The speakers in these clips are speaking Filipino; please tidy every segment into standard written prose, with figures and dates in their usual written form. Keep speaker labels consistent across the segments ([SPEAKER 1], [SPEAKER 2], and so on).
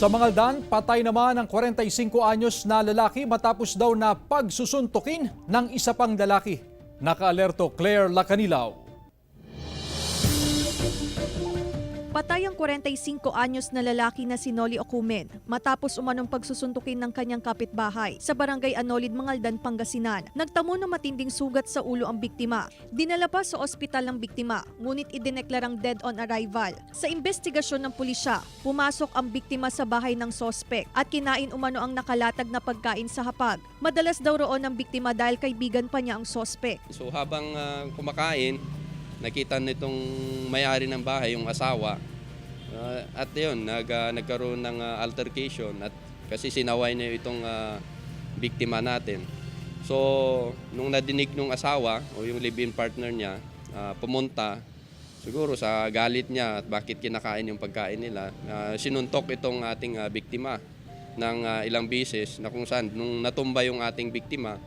[SPEAKER 1] Sa Mangaldan, patay naman ang 45 anyos na lalaki matapos daw na pagsusuntukin ng isa pang lalaki. Nakaalerto Claire Lacanilaw.
[SPEAKER 2] Patay ang 45 anyos na lalaki na si Noli Ocumen matapos umanong pagsusuntukin ng kanyang kapitbahay sa barangay Anolid, Mangaldan, Pangasinan. Nagtamo ng matinding sugat sa ulo ang biktima. Dinala pa sa ospital ng biktima, ngunit idineklarang dead on arrival. Sa investigasyon ng pulisya, pumasok ang biktima sa bahay ng sospek at kinain umano ang nakalatag na pagkain sa hapag. Madalas daw roon ang biktima dahil kaibigan pa niya ang sospek.
[SPEAKER 3] So habang kumakain, nakita nitong may-ari ng bahay, yung asawa, at yun, nagkaroon ng altercation at kasi sinaway niya itong biktima natin. So, nung nadinig ng asawa o yung live-in partner niya, pumunta, siguro sa galit niya at bakit kinakain yung pagkain nila, sinuntok itong ating biktima ng ilang beses na kung saan, nung natumba yung ating biktima,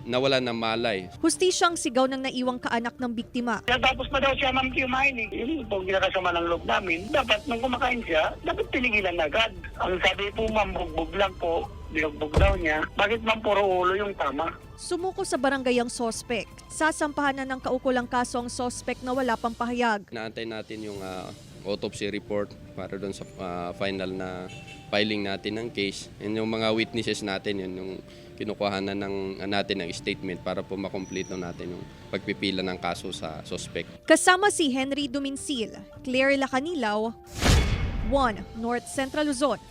[SPEAKER 3] nawalan ng malay.
[SPEAKER 2] Hustisyang sigaw ng naiwang kaanak ng biktima.
[SPEAKER 4] Tapos pa daw siya ma'am kumain eh. Yun po ginakasama ng loob namin. Dapat nung kumakain siya, dapat pinigilan agad. Ang sabi po ma'am, bugbog lang po. Binugbog daw niya. Bakit ma'am puro ulo yung tama?
[SPEAKER 2] Sumuko sa barangay ang sospek. Sasampahan na ng kaukulang kaso ang sospek na wala pang pahayag.
[SPEAKER 3] Naantay natin yung autopsy report para doon sa final na filing natin ng case. And yung mga witnesses natin, yun yung kinukuhanan natin ng statement para po makomplete natin yung pagpipila ng kaso sa suspect.
[SPEAKER 2] Kasama si Henry Duminsil, Claire Lacanilaw, 1 North Central Luzon.